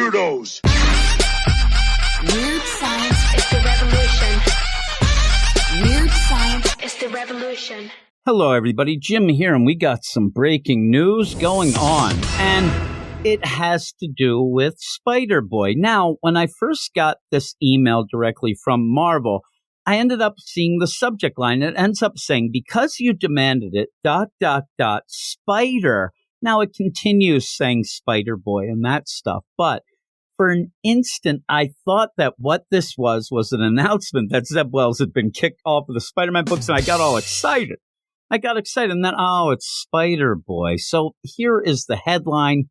weirdos. Weird science is the revolution. Weird science is the revolution. Hello, everybody. Jim here, and we got some breaking news going on. And it has to do with Spider-Boy. Now, when I first got this email directly from Marvel, I ended up seeing the subject line. It ends up saying, because you demanded it, ... Spider. Now, it continues saying Spider-Boy and that stuff. But for an instant, I thought that what this was an announcement that Zeb Wells had been kicked off of the Spider-Man books, and I got all excited. And then, it's Spider-Boy. So here is the headline.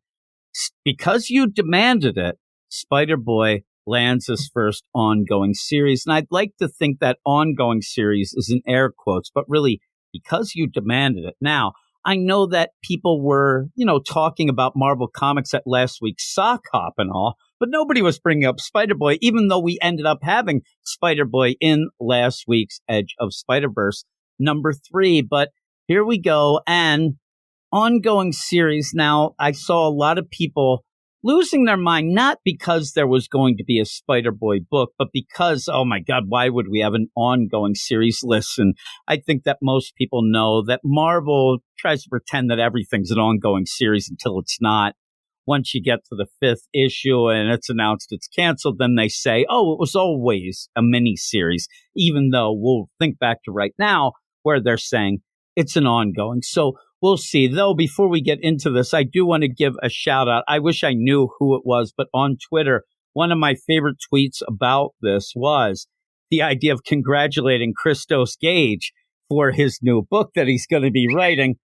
Because you demanded it, Spider-Boy lands his first ongoing series. And I'd like to think that ongoing series is in air quotes, but really, because you demanded it. Now, I know that people were, talking about Marvel Comics at last week's Sock Hop and all, but nobody was bringing up Spider-Boy, even though we ended up having Spider-Boy in last week's Edge of Spider-Verse number 3. But here we go. And ongoing series. Now, I saw a lot of people losing their mind, not because there was going to be a Spider-Boy book, but because, oh my God, why would we have an ongoing series? Listen, I think that most people know that Marvel tries to pretend that everything's an ongoing series until it's not. Once you get to the 5th issue and it's announced it's canceled, then they say, oh, it was always a mini-series, even though we'll think back to right now where they're saying it's an ongoing. So we'll see. Though, before we get into this, I do want to give a shout out. I wish I knew who it was, but on Twitter, one of my favorite tweets about this was the idea of congratulating Christos Gage for his new book that he's going to be writing,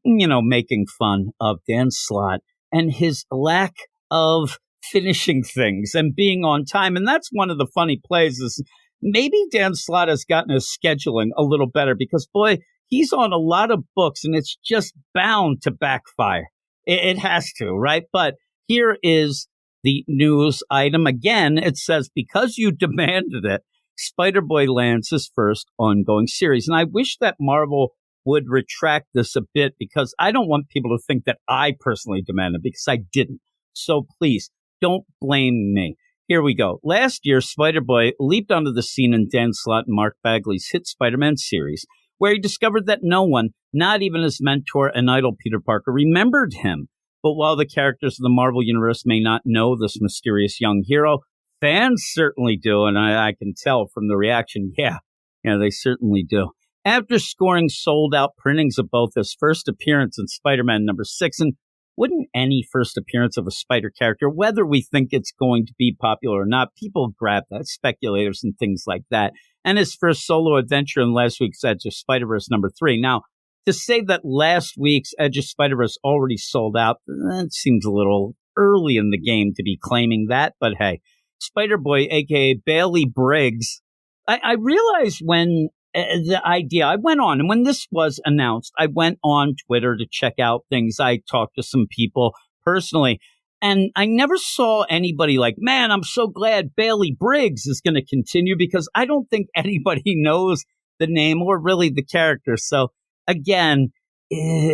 making fun of Dan Slott and his lack of finishing things and being on time. And that's one of the funny plays is maybe Dan Slott has gotten his scheduling a little better because, boy, he's on a lot of books, and it's just bound to backfire. It has to, right? But here is the news item. Again, it says, because you demanded it, Spider-Boy lands his first ongoing series. And I wish that Marvel would retract this a bit because I don't want people to think that I personally demanded it because I didn't. So please, don't blame me. Here we go. Last year, Spider-Boy leaped onto the scene in Dan Slott and Mark Bagley's hit Spider-Man series, where he discovered that no one, not even his mentor and idol Peter Parker, remembered him. But while the characters of the Marvel Universe may not know this mysterious young hero, fans certainly do, and I can tell from the reaction, yeah, they certainly do. After scoring sold-out printings of both his first appearance in Spider-Man number 6, and wouldn't any first appearance of a Spider character, whether we think it's going to be popular or not, people grab that, speculators and things like that, and his first solo adventure in last week's Edge of Spider-Verse number 3. Now, to say that last week's Edge of Spider-Verse already sold out, that seems a little early in the game to be claiming that, but hey, Spider-Boy, a.k.a. Bailey Briggs, I realized when the idea, I went on, and when this was announced, I went on Twitter to check out things. I talked to some people personally, and I never saw anybody like, man, I'm so glad Bailey Briggs is going to continue because I don't think anybody knows the name or really the character. So again,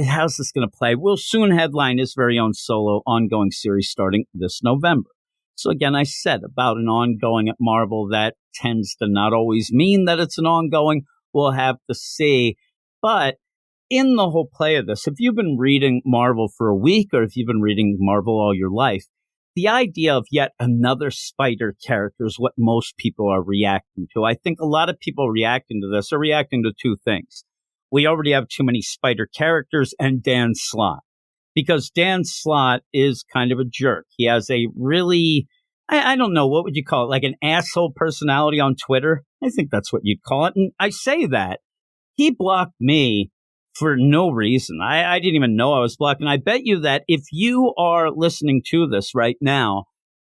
how's this going to play? We'll soon headline his very own solo ongoing series starting this November. So again, I said about an ongoing at Marvel, that tends to not always mean that it's an ongoing. We'll have to see. But in the whole play of this, if you've been reading Marvel for a week or if you've been reading Marvel all your life, the idea of yet another Spider character is what most people are reacting to. I think a lot of people reacting to this are reacting to two things. We already have too many Spider characters and Dan Slott. Because Dan Slott is kind of a jerk. He has a really, I don't know, what would you call it? Like an asshole personality on Twitter? I think that's what you'd call it. And I say that. He blocked me for no reason. I didn't even know I was blocked. And I bet you that if you are listening to this right now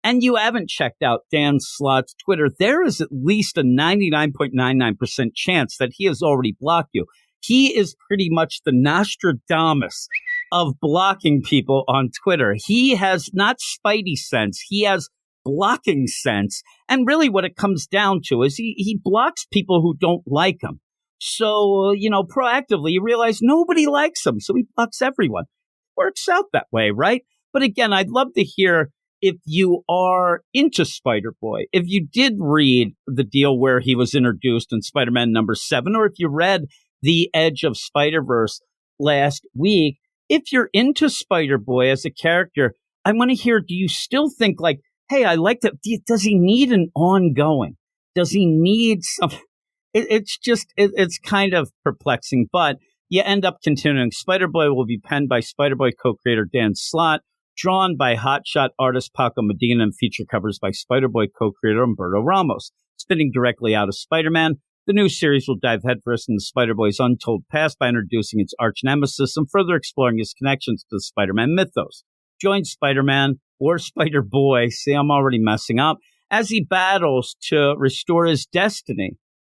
and you haven't checked out Dan Slott's Twitter, there is at least a 99.99% chance that he has already blocked you. He is pretty much the Nostradamus of blocking people on Twitter. He has not Spidey sense. He has blocking sense. And really what it comes down to is he blocks people who don't like him. So, proactively, you realize nobody likes him. So he blocks everyone. Works out that way, right? But again, I'd love to hear if you are into Spider-Boy, if you did read the deal where he was introduced in Spider-Man #7, or if you read The Edge of Spider-Verse last week, if you're into Spider-Boy as a character, I want to hear, do you still think like, hey, I like that? Does he need an ongoing? Does he need some? It's kind of perplexing, but you end up continuing. Spider-Boy will be penned by Spider-Boy co-creator Dan Slott, drawn by hotshot artist PACO Medina, and feature covers by Spider-Boy co-creator Humberto Ramos. Spinning directly out of Spider-Man, the new series will dive headfirst into Spider-Boy's untold past by introducing its arch nemesis and further exploring his connections to the Spider-Man mythos. Join Spider-Man, or Spider-Boy, see, I'm already messing up, as he battles to restore his destiny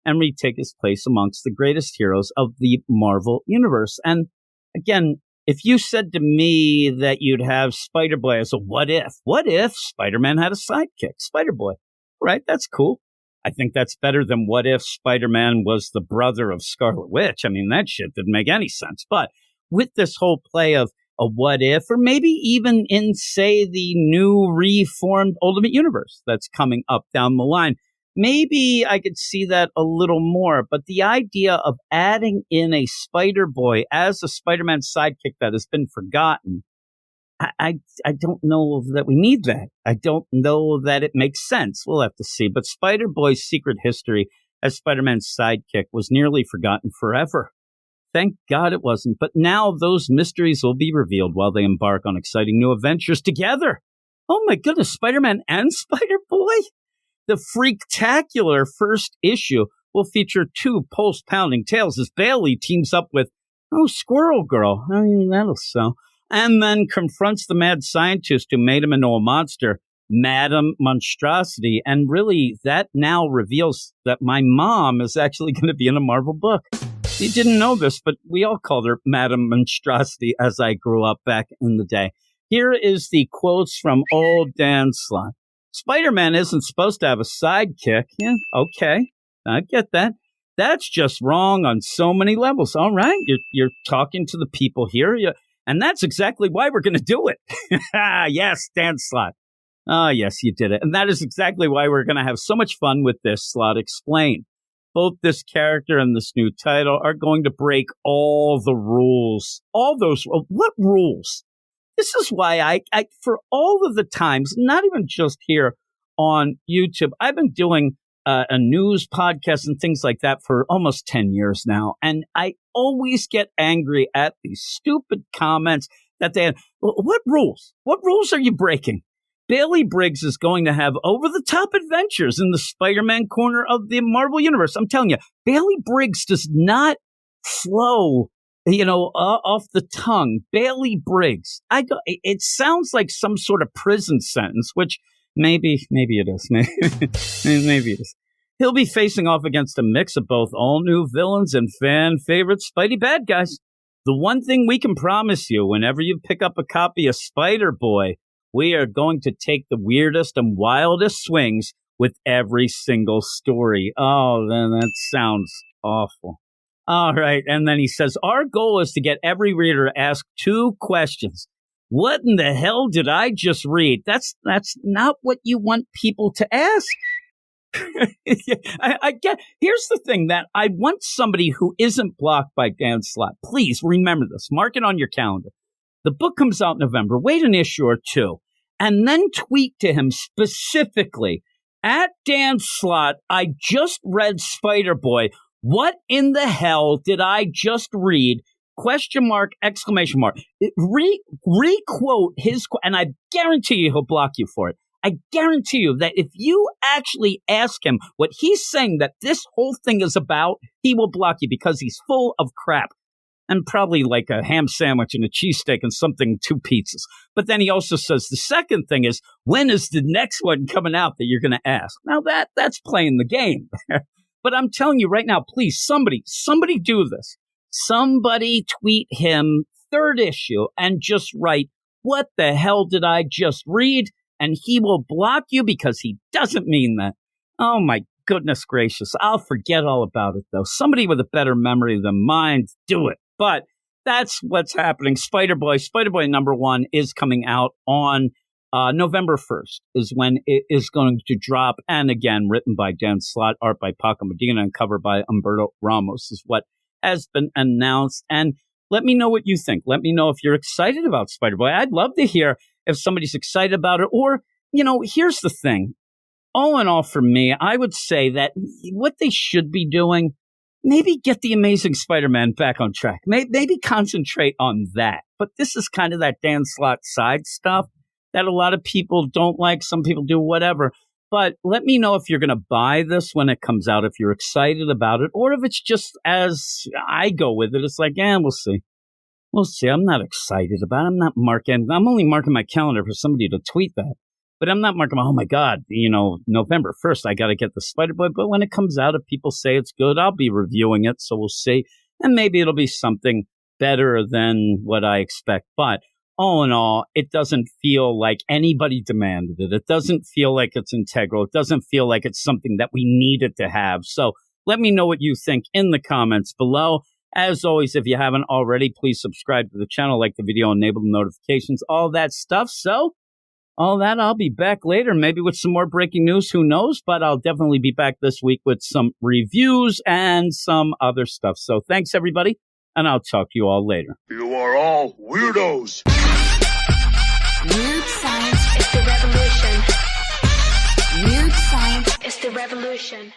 and retake his place amongst the greatest heroes of the Marvel Universe. And again, if you said to me that you'd have Spider-Boy as a what if Spider-Man had a sidekick, Spider-Boy, right? That's cool. I think that's better than what if Spider-Man was the brother of Scarlet Witch. I mean, that shit didn't make any sense. But with this whole play of a what if, or maybe even in, say, the new reformed Ultimate Universe that's coming up down the line, maybe I could see that a little more. But the idea of adding in a Spider-Boy as a Spider-Man sidekick that has been forgotten, I don't know that we need that. I don't know that it makes sense. We'll have to see. But Spider-Boy's secret history as Spider-Man's sidekick was nearly forgotten forever. Thank God it wasn't. But now those mysteries will be revealed while they embark on exciting new adventures together. Oh my goodness, Spider-Man and Spider-Boy? The freaktacular first issue will feature two pulse-pounding tales as Bailey teams up with, Squirrel Girl. I mean, that'll sell. And then confronts the mad scientist who made him into a monster, Madame Monstrosity. And really, that now reveals that my mom is actually going to be in a Marvel book. You didn't know this, but we all called her Madame Monstrosity as I grew up back in the day. Here is the quotes from old Dan Slott. Spider-Man isn't supposed to have a sidekick. Yeah, okay, I get that. That's just wrong on so many levels. All right, you're talking to the people here, and that's exactly why we're going to do it. Yes, Dan Slott. Yes, you did it. And that is exactly why we're going to have so much fun with this, Slott explained. Both this character and this new title are going to break all the rules. All those. What rules? This is why I for all of the times, not even just here on YouTube, I've been doing a news podcast and things like that for almost 10 years now. And I always get angry at these stupid comments that they had. What rules? What rules are you breaking? Bailey Briggs is going to have over-the-top adventures in the Spider-Man corner of the Marvel Universe. I'm telling you, Bailey Briggs does not flow, off the tongue. Bailey Briggs. It sounds like some sort of prison sentence, which maybe it is. Maybe it is. He'll be facing off against a mix of both all-new villains and fan-favorite Spidey bad guys. The one thing we can promise you, whenever you pick up a copy of Spider-Boy, we are going to take the weirdest and wildest swings with every single story. Oh, then that sounds awful. All right. And then he says, our goal is to get every reader to ask two questions. What in the hell did I just read? That's not what you want people to ask. I get. Here's the thing that I want somebody who isn't blocked by Dan Slott. Please remember this. Mark it on your calendar. The book comes out in November. Wait an issue or two, and then tweet to him specifically at Dan Slott. I just read Spider-Boy. What in the hell did I just read? Question mark, exclamation mark. Re-quote his, and I guarantee you he'll block you for it. I guarantee you that if you actually ask him what he's saying that this whole thing is about, he will block you because he's full of crap. And probably like a ham sandwich and a cheesesteak and something, 2 pizzas. But then he also says the second thing is, when is the next one coming out that you're going to ask? Now that's playing the game. But I'm telling you right now, please, somebody do this. Somebody tweet him 3rd issue and just write, what the hell did I just read? And he will block you because he doesn't mean that. Oh my goodness gracious. I'll forget all about it though. Somebody with a better memory than mine, do it. But that's what's happening. Spider-Boy #1 is coming out on November 1st is when it is going to drop. And again, written by Dan Slott, art by PACO Medina, and cover by Humberto Ramos is what has been announced. And let me know what you think. Let me know if you're excited about Spider-Boy. I'd love to hear if somebody's excited about it. Or, here's the thing. All in all, for me, I would say that what they should be doing, maybe get the Amazing Spider-Man back on track. Maybe concentrate on that. But this is kind of that Dan Slott side stuff that a lot of people don't like. Some people do, whatever. But let me know if you're going to buy this when it comes out, if you're excited about it, or if it's just as I go with it. It's like, we'll see. We'll see. I'm not excited about it. I'm only marking my calendar for somebody to tweet that. But I'm not marking, oh my God, November 1st, I got to get the Spider-Boy. But when it comes out, if people say it's good, I'll be reviewing it. So we'll see. And maybe it'll be something better than what I expect. But all in all, it doesn't feel like anybody demanded it. It doesn't feel like it's integral. It doesn't feel like it's something that we needed to have. So let me know what you think in the comments below. As always, if you haven't already, please subscribe to the channel, like the video, enable the notifications, all that stuff. So all that, I'll be back later, maybe with some more breaking news. Who knows? But I'll definitely be back this week with some reviews and some other stuff. So thanks, everybody, and I'll talk to you all later. You are all weirdos. Weird science is the revolution. Weird science is the revolution.